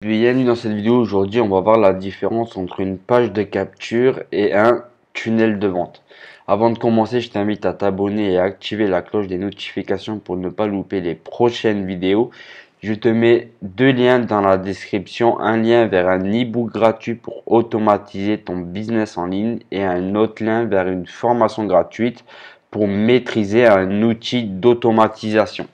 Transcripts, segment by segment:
Bienvenue dans cette vidéo. Aujourd'hui, on va voir la différence entre une page de capture et un tunnel de vente. Avant de commencer, je t'invite à t'abonner et à activer la cloche des notifications pour ne pas louper les prochaines vidéos. Je te mets deux liens dans la description, un lien vers un e-book gratuit pour automatiser ton business en ligne et un autre lien vers une formation gratuite pour maîtriser un outil d'automatisation.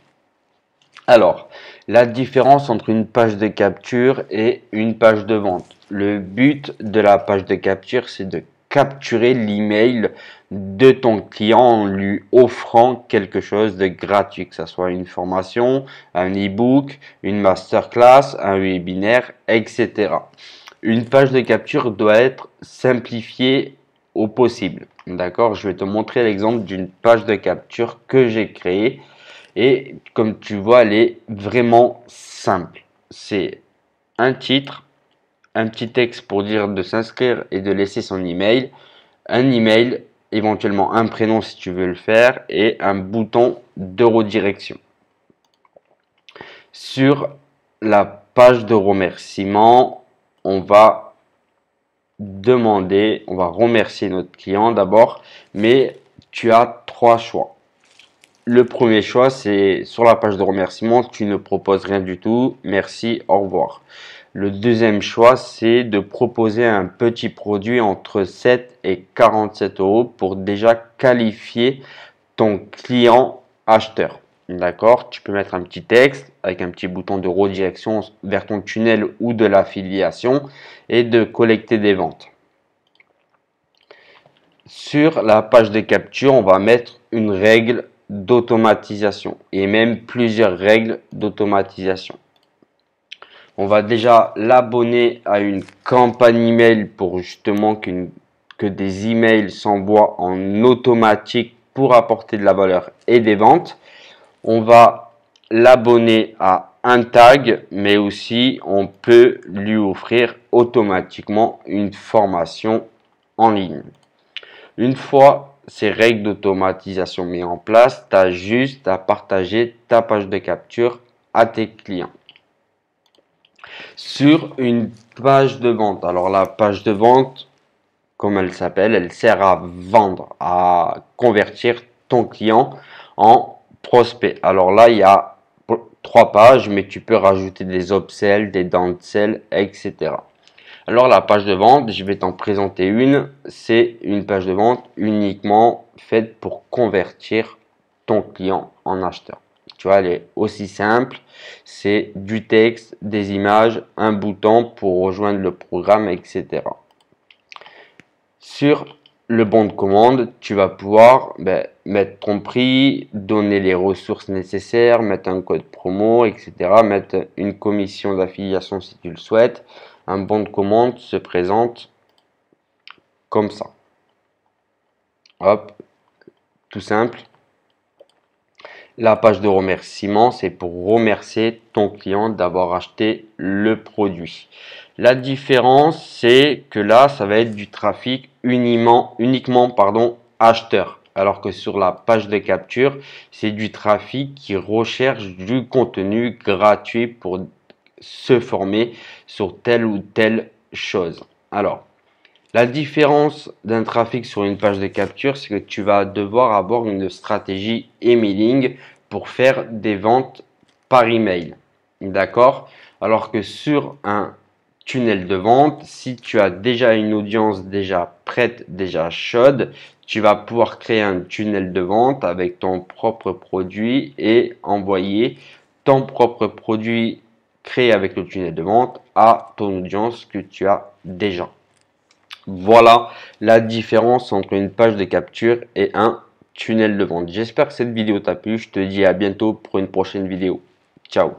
Alors, la différence entre une page de capture et une page de vente. Le but de la page de capture, c'est de capturer l'email de ton client en lui offrant quelque chose de gratuit, que ce soit une formation, un e-book, une masterclass, un webinaire, etc. Une page de capture doit être simplifiée au possible. D'accord? Je vais te montrer l'exemple d'une page de capture que j'ai créée. Et comme tu vois, elle est vraiment simple. C'est un titre, un petit texte pour dire de s'inscrire et de laisser son email, un email, éventuellement un prénom si tu veux le faire, et un bouton de redirection. Sur la page de remerciement, on va remercier notre client d'abord, mais tu as trois choix. Le premier choix, c'est sur la page de remerciement, tu ne proposes rien du tout. Merci, au revoir. Le deuxième choix, c'est de proposer un petit produit entre 7 et 47 euros pour déjà qualifier ton client acheteur. D'accord? Tu peux mettre un petit texte avec un petit bouton de redirection vers ton tunnel ou de l'affiliation et de collecter des ventes. Sur la page de capture, on va mettre une règle d'automatisation et même plusieurs règles d'automatisation. On va déjà l'abonner à une campagne email pour justement que des emails s'envoient en automatique pour apporter de la valeur et des ventes. On va l'abonner à un tag, mais aussi on peut lui offrir automatiquement une formation en ligne. Une fois ces règles d'automatisation mises en place, tu as juste à partager ta page de capture à tes clients. Sur une page de vente, alors la page de vente, comme elle s'appelle, elle sert à vendre, à convertir ton client en prospect. Alors là, il y a trois pages, mais tu peux rajouter des upsells, des downsells, etc. Alors la page de vente, je vais t'en présenter une. C'est une page de vente uniquement faite pour convertir ton client en acheteur. Tu vois, elle est aussi simple. C'est du texte, des images, un bouton pour rejoindre le programme, etc. Sur le bon de commande, tu vas pouvoir mettre ton prix, donner les ressources nécessaires, mettre un code promo, etc. Mettre une commission d'affiliation si tu le souhaites. Un bon de commande se présente comme ça. Hop, tout simple. La page de remerciement, c'est pour remercier ton client d'avoir acheté le produit. La différence, c'est que là, ça va être du trafic uniquement acheteur. Alors que sur la page de capture, c'est du trafic qui recherche du contenu gratuit pour se former sur telle ou telle chose. Alors, la différence d'un trafic sur une page de capture, c'est que tu vas devoir avoir une stratégie emailing pour faire des ventes par email. D'accord? Alors que sur un tunnel de vente, si tu as déjà une audience déjà prête, déjà chaude, tu vas pouvoir créer un tunnel de vente avec ton propre produit et envoyer ton propre produit créé avec le tunnel de vente à ton audience que tu as déjà. Voilà la différence entre une page de capture et un tunnel de vente. J'espère que cette vidéo t'a plu. Je te dis à bientôt pour une prochaine vidéo. Ciao.